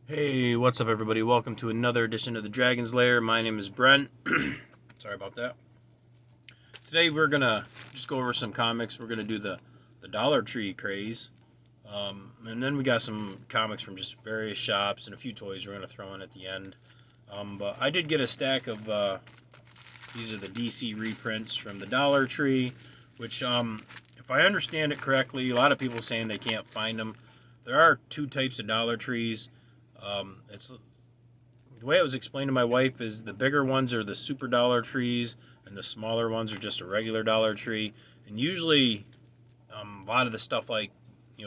Hey, what's up, everybody? Welcome to another edition of the Dragon's Lair. My name is Brent. Sorry about that. Today we're gonna just go over some comics. We're gonna do the Dollar Tree craze, and then we got some comics from just various shops and a few toys we're gonna throw in at the end. But I did get a stack of these are the DC reprints from the Dollar Tree, which if I understand it correctly, a lot of people saying they can't find them. There are two types of Dollar Trees. It's the way it was explained to my wife is the bigger ones are the super Dollar Trees, and the smaller ones are just a regular Dollar Tree. And usually, a lot of the stuff like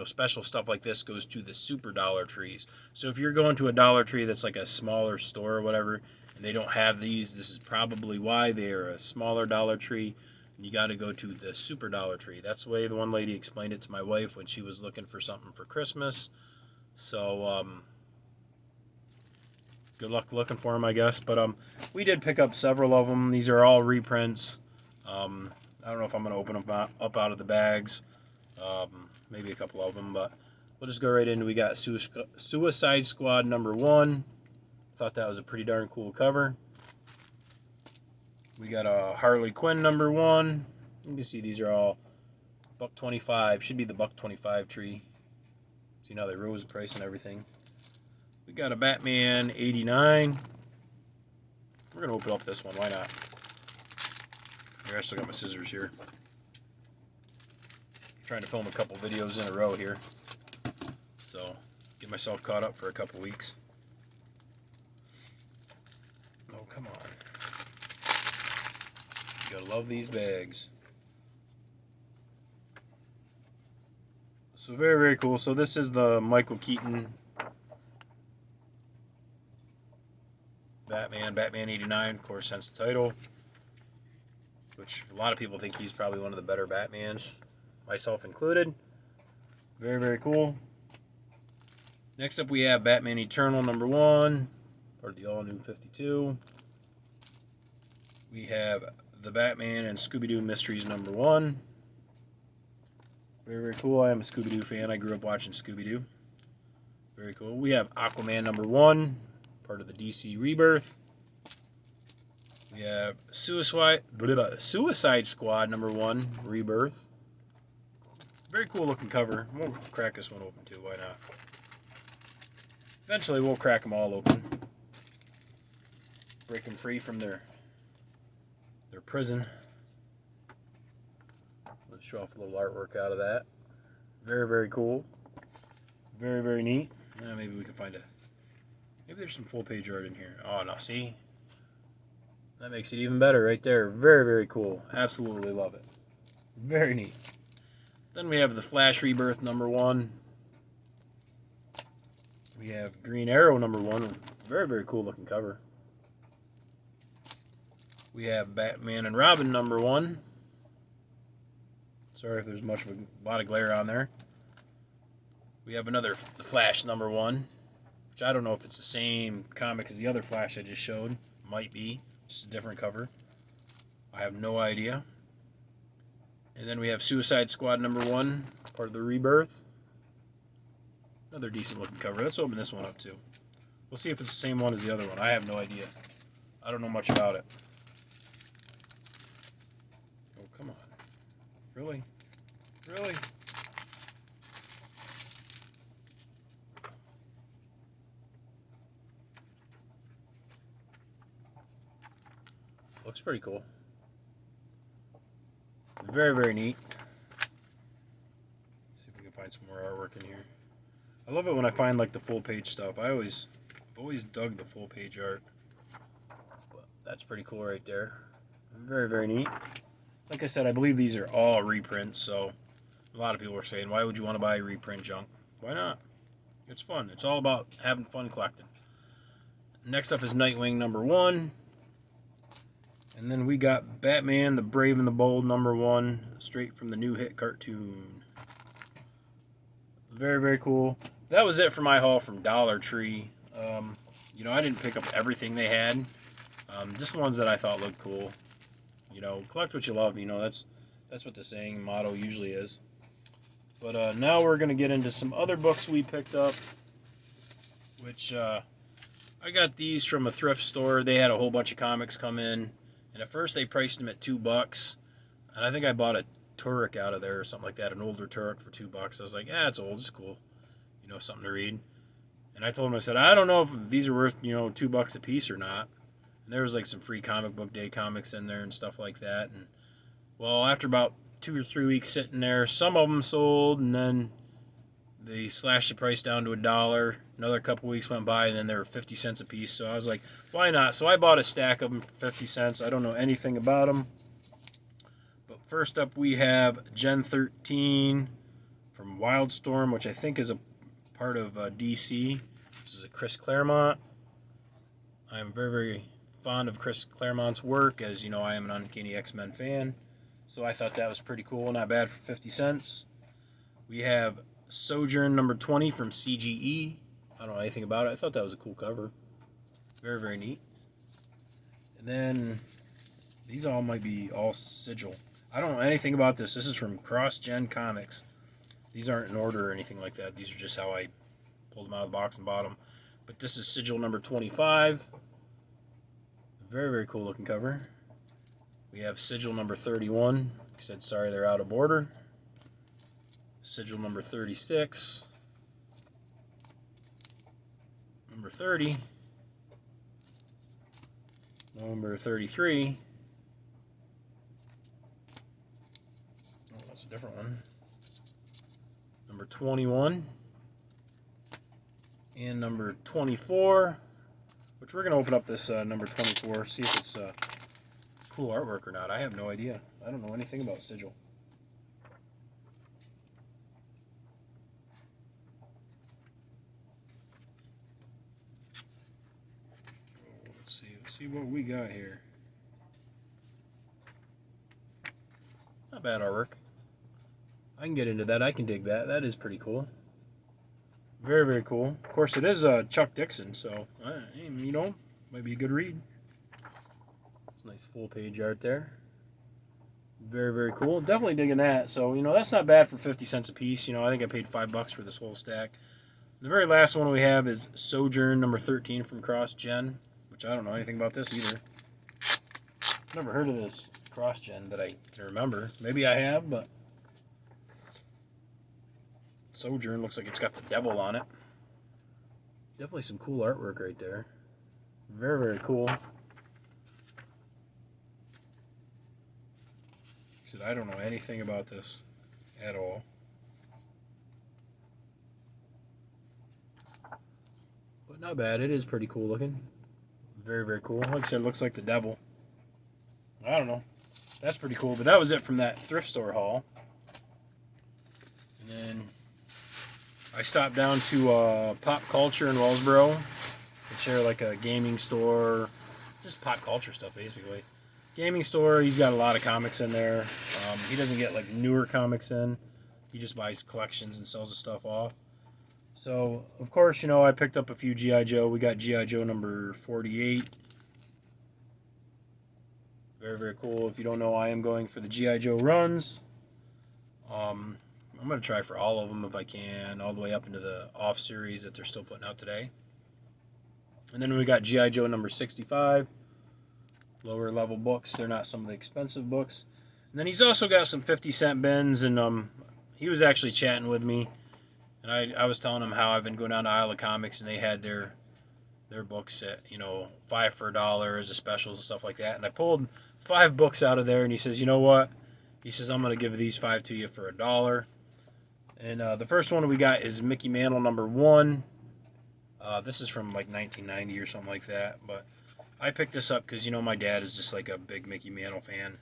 special stuff like this goes to the super Dollar Trees. So if you're going to a Dollar Tree that's like a smaller store or whatever, and they don't have these, this is probably why they are a smaller Dollar Tree. And you got to go to the super Dollar Tree. That's the way the one lady explained it to my wife when she was looking for something for Christmas. So good luck looking for them, I guess. But we did pick up several of them. These are all reprints. I don't know if I'm going to open them up out of the bags. Maybe a couple of them, but we'll just go right in. We got Suicide Squad #1. Thought that was a pretty darn cool cover. We got a Harley Quinn #1. You can see these are all $1.25. Should be the $1.25 tree. See now they rose the price and everything. We got a Batman '89. We're gonna open up this one. Why not? Here, I still got my scissors here. I'm trying to film a couple videos in a row here, so get myself caught up for a couple weeks. Oh, come on! You gotta love these bags. So very cool. So this is the Michael Keaton Batman '89, of course, hence the title. Which a lot of people think he's probably one of the better Batmans, myself included. Very cool. Next up we have Batman Eternal '1, part of the all new 52. We have the Batman and Scooby-Doo Mysteries #1. Very cool. I am a Scooby-Doo fan. I grew up watching Scooby-Doo. Very cool. We have Aquaman #1, part of the DC Rebirth. We have Suicide Squad #1, Rebirth. Very cool looking cover. We'll crack this one open too, why not? Eventually we'll crack them all open. Break them free from their prison. Let's show off a little artwork out of that. Very cool. Very neat. Maybe we can find maybe there's some full page art in here. Oh no, see? That makes it even better right there. Very cool. Absolutely love it. Very neat. Then we have the Flash Rebirth #1. We have Green Arrow #1. Very cool looking cover. We have Batman and Robin #1. Sorry if there's a lot of glare on there. We have the Flash #1, which I don't know if it's the same comic as the other Flash I just showed. Might be. Just a different cover. I have no idea. And then we have Suicide Squad #1, part of the Rebirth. Another decent looking cover. Let's open this one up too. We'll see if it's the same one as the other one. I have no idea. I don't know much about it. Oh, come on. Really? Looks pretty cool. Very neat. See if we can find some more artwork in here. I love it when I find like the full page stuff. I've always dug the full page art. But that's pretty cool right there. Very neat. Like I said, I believe these are all reprints, so a lot of people are saying, why would you want to buy reprint junk? Why not? It's fun. It's all about having fun collecting. Next up is Nightwing #1. And then we got Batman the Brave and the Bold #1, straight from the new hit cartoon. Very cool. That was it for my haul from Dollar Tree. I didn't pick up everything they had. Just the ones that I thought looked cool. Collect what you love. That's what the saying motto usually is. But now we're going to get into some other books we picked up. which I got these from a thrift store. They had a whole bunch of comics come in, and at first they priced them at $2, and I think I bought a Turek out of there or something like that, an older Turek for $2. I was like, it's old, it's cool, something to read. And I told him, I said, I don't know if these are worth $2 a piece or not. And there was like some free comic book day comics in there and stuff like that. And well, after about 2 or 3 weeks sitting there, some of them sold, and then they slashed the price down to $1. Another couple weeks went by, and then they were 50 cents a piece. So I was like, why not? So I bought a stack of them for 50 cents. I don't know anything about them. But first up, we have Gen 13 from Wildstorm, which I think is a part of DC. This is a Chris Claremont. I am very, very fond of Chris Claremont's work, as you know, I am an Uncanny X-Men fan. So I thought that was pretty cool. Not bad for 50 cents. We have Sojourn number 20 from CGE. I don't know anything about it. I thought that was a cool cover. Very, very neat. And then these all might be all sigil. I don't know anything about this. This is from Cross Gen Comics. These aren't in order or anything like that. These are just how I pulled them out of the box and bought them. But this is sigil number 25. Very, very cool looking cover. We have sigil number 31. Like I said, sorry they're out of order. Sigil number 36. Number 30. Number 33. Oh, that's a different one. Number 21. And number 24. Which we're going to open up this number 24, see if it's cool artwork or not. I have no idea. I don't know anything about sigil. Let's see what we got here. Not bad artwork. I can get into that. I can dig that. That is pretty cool. Very, very cool. Of course, it is Chuck Dixon, so, might be a good read. Nice full page art there. Very, very cool. Definitely digging that. So, that's not bad for 50 cents a piece. I think I paid $5 for this whole stack. The very last one we have is Sojourn number 13 from Cross Gen, which I don't know anything about this either. Never heard of this Cross Gen that I can remember. Maybe I have, but Sojourn looks like it's got the devil on it. Definitely some cool artwork right there. Very, very cool. Said I don't know anything about this at all. But not bad. It is pretty cool looking. Very, very cool. Like I said, it looks like the devil. I don't know. That's pretty cool. But that was it from that thrift store haul. And then I stopped down to Pop Culture in Wellsboro. They share like a gaming store. Just pop culture stuff, basically. Gaming store, he's got a lot of comics in there. He doesn't get like newer comics in. He just buys collections and sells the stuff off. So, of course, I picked up a few G.I. Joe. We got G.I. Joe number 48. Very, very cool. If you don't know, I am going for the G.I. Joe runs. I'm going to try for all of them if I can, all the way up into the off series that they're still putting out today. And then we got G.I. Joe number 65. Lower level books. They're not some of the expensive books. And then he's also got some 50-cent bins, and he was actually chatting with me. And I was telling him how I've been going down to Isle of Comics, and they had their books at, $5 for $1 as a specials and stuff like that. And I pulled 5 books out of there, and he says, you know what? He says, I'm going to give these 5 to you for $1. And the first one we got is Mickey Mantle number 1. This is from like 1990 or something like that. But I picked this up because, my dad is just like a big Mickey Mantle fan.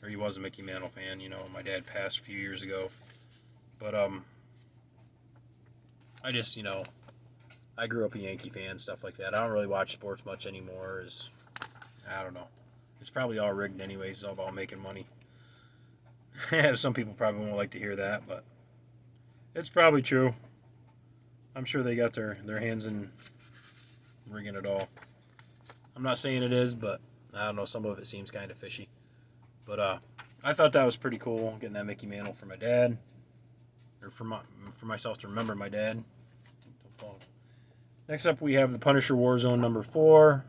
Or he was a Mickey Mantle fan. My dad passed a few years ago. But I just, I grew up a Yankee fan, stuff like that. I don't really watch sports much anymore. I don't know. It's probably all rigged anyways. It's all about making money. Some people probably won't like to hear that, but it's probably true. I'm sure they got their hands in rigging it all. I'm not saying it is, but I don't know. Some of it seems kind of fishy. But I thought that was pretty cool, getting that Mickey Mantle for my dad. Or for myself to remember my dad. Next up, we have the Punisher Warzone number 4.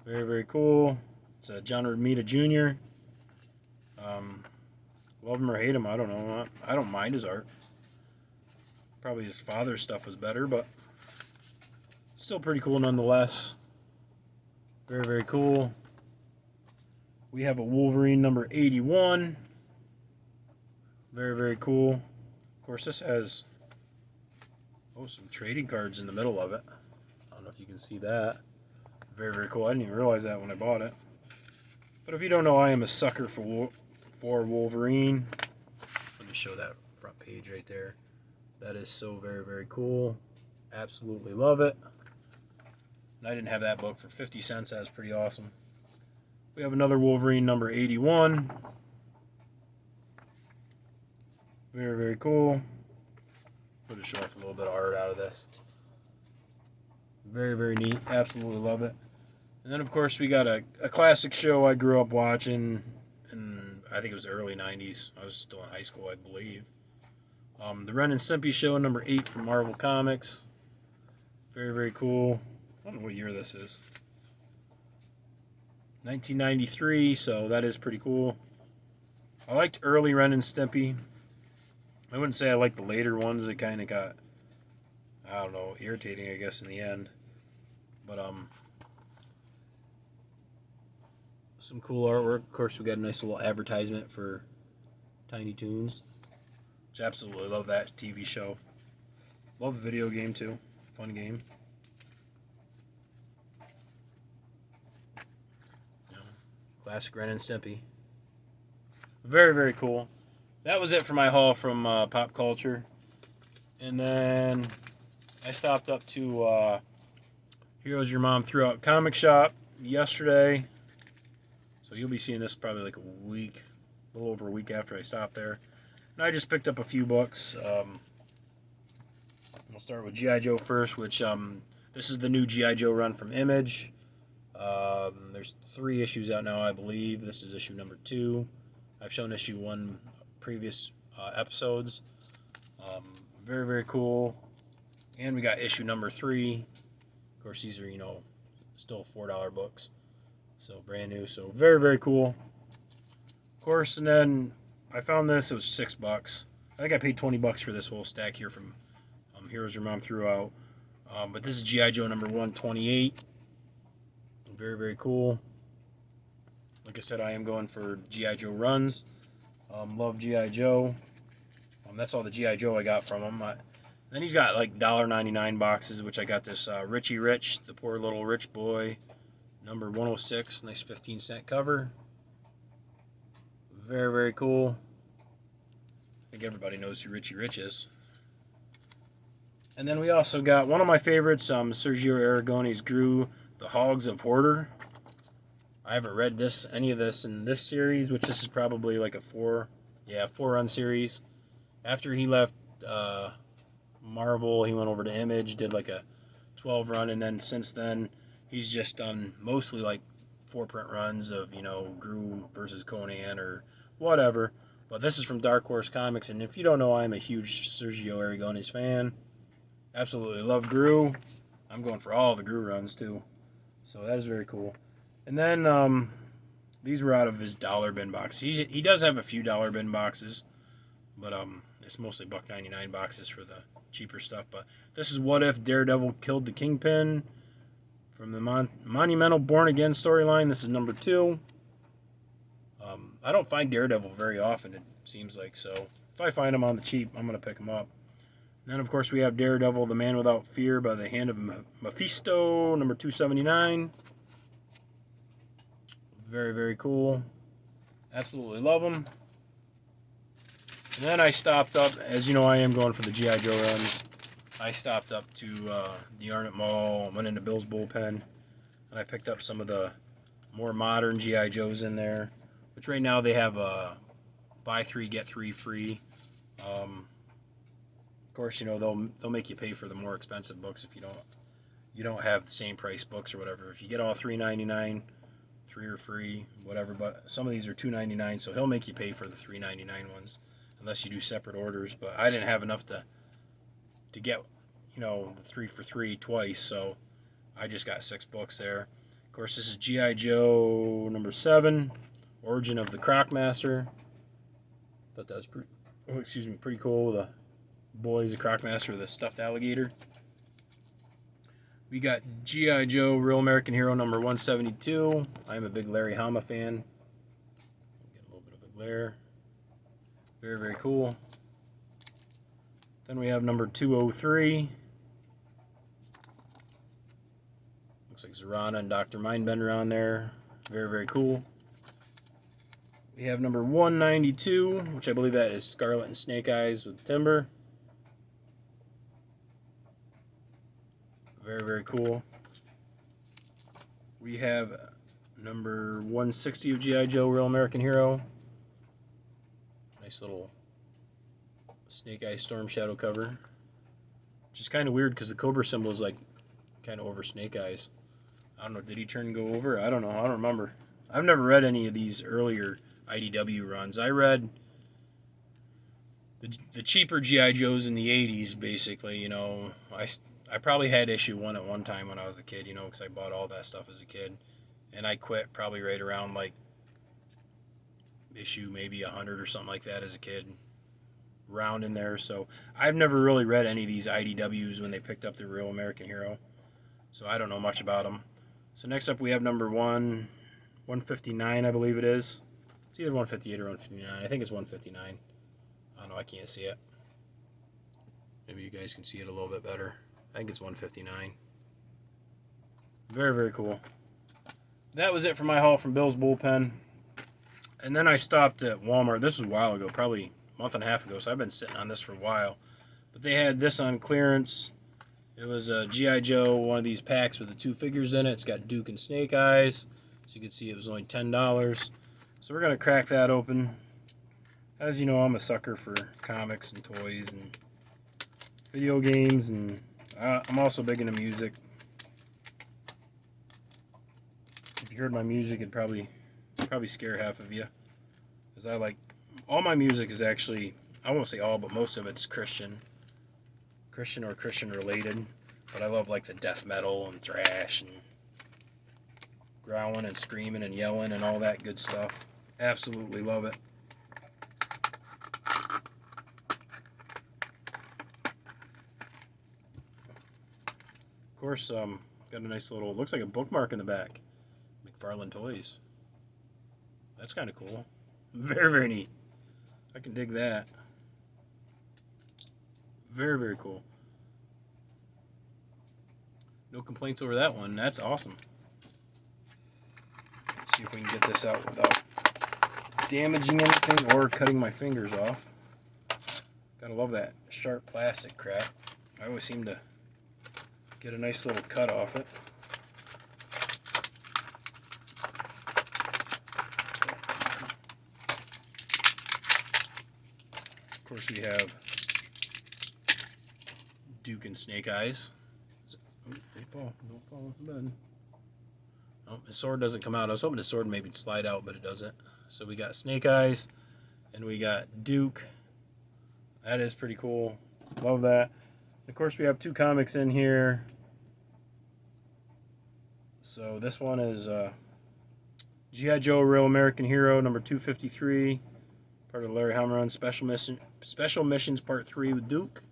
Very, very cool. It's a John Romita Jr. Love him or hate him, I don't know. I don't mind his art. Probably his father's stuff was better, but still pretty cool nonetheless. Very, very cool. We have a Wolverine number 81. Very, very cool. Of course, this has some trading cards in the middle of it. I don't know if you can see that. Very, very cool. I didn't even realize that when I bought it. But if you don't know, I am a sucker for Wolverine. Let me show that front page right there. That is so very, very cool. Absolutely love it. And I didn't have that book for 50 cents. That was pretty awesome. We have another Wolverine number 81. Very, very cool. We'll just show off a little bit of art out of this. Very, very neat. Absolutely love it. And then, of course, we got a classic show I grew up watching in, I think it was the early 90s. I was still in high school, I believe. The Ren and Stimpy show, number 8 from Marvel Comics. Very, very cool. I don't know what year this is. 1993, so that is pretty cool. I liked early Ren and Stimpy. I wouldn't say I liked the later ones. It kind of got, I don't know, irritating, I guess, in the end. But, some cool artwork. Of course, we got a nice little advertisement for Tiny Toons. Which I absolutely love that TV show. Love the video game, too. Fun game. Classic Ren and Stimpy. Very, very cool. That was it for my haul from Pop Culture. And then I stopped up to Heroes Your Mom Threw Out Comic Shop yesterday. So you'll be seeing this probably like a week, a little over a week after I stopped there. And I just picked up a few books. We'll start with G.I. Joe first, which this is the new G.I. Joe run from Image. There's 3 issues out now, I believe. This is issue number 2. I've shown issue 1 previous episodes. Very, very cool. And we got issue number 3. Of course, these are, still $4 books. So brand new. So very, very cool. Of course, and then I found this. It was $6. I think I paid $20 for this whole stack here from Heroes Your Mom Threw Out. But this is G.I. Joe number 128. Very, very cool. Like I said, I am going for G.I. Joe runs. Love G.I. Joe. That's all the G.I. Joe I got from him. Then he's got like $1.99 boxes, which I got this Richie Rich, the Poor Little Rich Boy, number 106. Nice 15-cent cover. Very, very cool. I think everybody knows who Richie Rich is. And then we also got one of my favorites, Sergio Aragone's Gru, The Hogs of Horror. I haven't read any of this in this series, which this is probably like a 4-run series. After he left Marvel, he went over to Image, did like a 12-run, and then since then, he's just done mostly like 4-print runs of, Gru versus Conan or whatever. But this is from Dark Horse Comics, and if you don't know, I'm a huge Sergio Aragone's fan. Absolutely love Gru. I'm going for all the Gru runs, too. So that is very cool. And then these were out of his dollar bin box. He does have a few dollar bin boxes, but it's mostly $1.99 boxes for the cheaper stuff. But this is What If Daredevil Killed the Kingpin from the Monumental Born Again storyline. This is number 2. I don't find Daredevil very often, it seems like. So if I find him on the cheap, I'm going to pick him up. And then, of course, we have Daredevil, The Man Without Fear by the Hand of Mephisto, number 279. Very, very cool. Absolutely love them. And then I stopped up, as you know, I am going for the G.I. Joe runs. I stopped up to the Arnott Mall, went into Bill's Bullpen, and I picked up some of the more modern G.I. Joes in there, which right now they have buy 3, get 3 free. Of course, they'll make you pay for the more expensive books if you don't have the same price books or whatever. If you get all $3.99, 3 are free, whatever. But some of these are $2.99, so he'll make you pay for the $3.99 ones unless you do separate orders. But I didn't have enough to get you know, the 3 for 3 twice, so I just got 6 books there. Of course, this is G.I. Joe number 7, Origin of the Crocmaster. Thought that was pretty cool. The boy's a Crocmaster with a stuffed alligator. We got G.I. Joe Real American Hero number 172. I'm a big Larry Hama fan. Get a little bit of a glare. Very, very cool. Then we have number 203. Looks like Zorana and Dr. Mindbender on there. Very, very cool. We have number 192, which I believe that is Scarlet and Snake Eyes with Timber. Very, very cool. We have number 160 of G.I. Joe Real American Hero. Nice little Snake Eyes Storm Shadow cover. Which is kind of weird because the Cobra symbol is like kind of over Snake Eyes. I don't know, did he turn and go over? I don't know, I don't remember. I've never read any of these earlier IDW runs. I read the cheaper G.I. Joes in the 80s, basically, you know. I probably had issue 1 at one time when I was a kid, you know, because I bought all that stuff as a kid. And I quit probably right around, like, issue maybe 100 or something like that as a kid. Round in there. So I've never really read any of these IDWs when they picked up the Real American Hero. So I don't know much about them. So next up we have number 159, I believe it is. It's either 158 or 159. I think it's 159. I don't know, I can't see it. Maybe you guys can see it a little bit better. I think it's 159. Very, very cool. That was it for my haul from Bill's Bullpen. And then I stopped at Walmart. This was a while ago, probably a month and a half ago, so I've been sitting on this for a while. But they had this on clearance. It was a G.I. Joe, one of these packs with the 2 figures in it. It's got Duke and Snake Eyes. So you can see it was only $10. So we're going to crack that open. As you know, I'm a sucker for comics and toys and video games, and I'm also big into music. If you heard my music, it'd probably scare half of you. Because I like, all my music is actually, I won't say all, but most of it's Christian or Christian related. But I love like the death metal and thrash and growling and screaming and yelling and all that good stuff. Absolutely love it. Of course, got a nice little, looks like a bookmark in the back. McFarlane Toys. That's kind of cool. Very, very neat. I can dig that. Very, very cool. No complaints over that one. That's awesome. Let's see if we can get this out without damaging anything or cutting my fingers off. Gotta love that sharp plastic crap. I always seem to get a nice little cut off it. Of course, we have Duke and Snake Eyes. Don't fall off the bed. Oh, his sword doesn't come out. I was hoping his sword maybe slide out, but it doesn't. So we got Snake Eyes, and we got Duke. That is pretty cool. Love that. Of course, we have 2 comics in here. So this one is G.I. Joe Real American Hero number 253, part of the Larry Hama run, Special Missions Part 3 with Duke.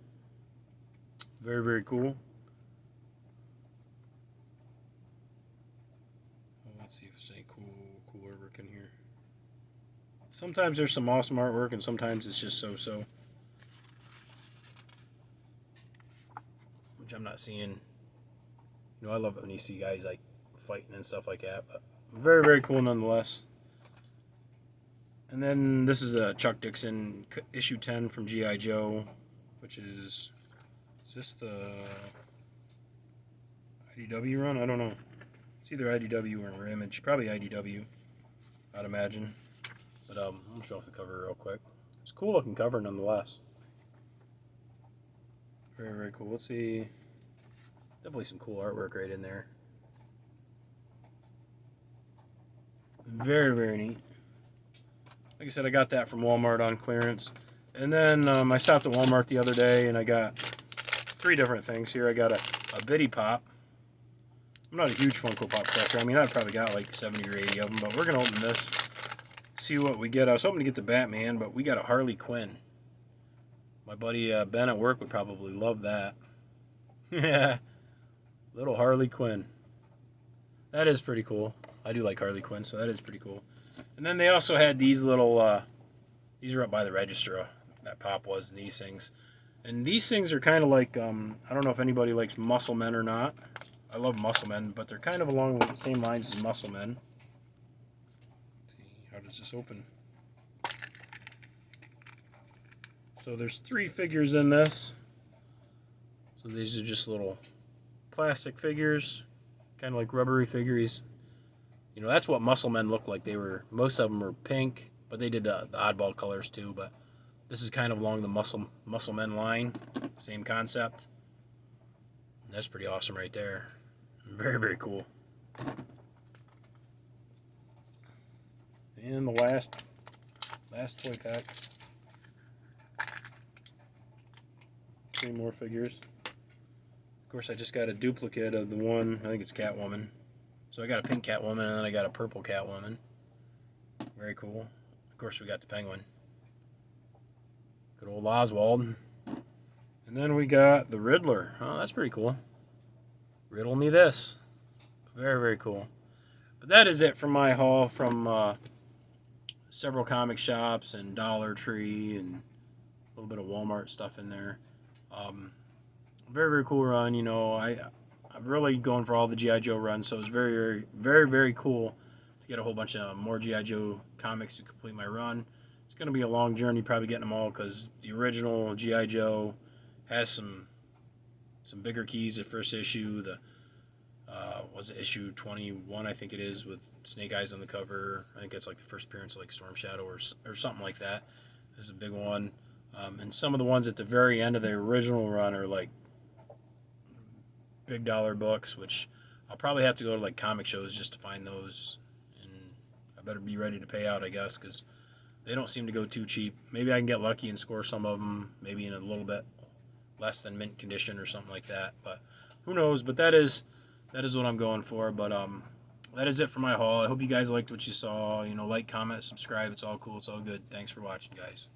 Very, very cool. Let's see if there's any cool artwork in here. Sometimes there's some awesome artwork, and sometimes it's just so-so. Which I'm not seeing. You know, I love it when you see guys like fighting and stuff like that. But very, very cool nonetheless. And then this is a Chuck Dixon issue 10 from G.I. Joe, which is this the IDW run? I don't know. It's either IDW or Image. Probably IDW, I'd imagine. But I'm going to show off the cover real quick. It's a cool looking cover nonetheless. Very, very cool. Let's see. Definitely some cool artwork right in there. Very, very neat. Like I said, I got that from Walmart on clearance. And then I stopped at Walmart the other day and I got three different things here. I got a Bitty Pop. I'm not a huge Funko Pop collector. I mean, I've probably got like 70 or 80 of them, but we're going to open this, see what we get. I was hoping to get the Batman, but we got a Harley Quinn. My buddy Ben at work would probably love that. Yeah, little Harley Quinn. That is pretty cool. I do like Harley Quinn, so that is pretty cool. And then they also had these little, these are up by the register, that Pop was, and these things. And these things are kind of like, I don't know if anybody likes Muscle Men or not. I love Muscle Men, but they're kind of along the same lines as Muscle Men. Let's see, how does this open? So there's 3 figures in this. So these are just little plastic figures, kind of like rubbery figures. You know, that's what Muscle Men look like. They were, most of them were pink, but they did the oddball colors too. But this is kind of along the Muscle Men line, same concept. And that's pretty awesome right there. Very, very cool. And the last toy pack. 3 more figures. Of course, I just got a duplicate of the one, I think it's Catwoman. So I got a pink Catwoman, and then I got a purple Catwoman. Very cool. Of course, we got the Penguin. Good old Oswald. And then we got the Riddler. Oh, that's pretty cool. Riddle me this. Very, very cool. But that is it for my haul from several comic shops and Dollar Tree and a little bit of Walmart stuff in there. Very, very cool run. You know, I'm really going for all the G.I. Joe runs, so it's very, very, very, very cool to get a whole bunch of more G.I. Joe comics to complete my run. It's going to be a long journey probably getting them all, because the original G.I. Joe has some bigger keys. The first issue, was it issue 21, I think it is, with Snake Eyes on the cover. I think that's like the first appearance of like Storm Shadow or something like that. This is a big one. And some of the ones at the very end of the original run are like big dollar books, which I'll probably have to go to like comic shows just to find those. And I better be ready to pay out, I guess, because they don't seem to go too cheap. Maybe I can get lucky and score some of them, maybe in a little bit less than mint condition or something like that. But who knows? But that is what I'm going for. But that is it for my haul. I hope you guys liked what you saw. You know, like, comment, subscribe. It's all cool. It's all good. Thanks for watching, guys.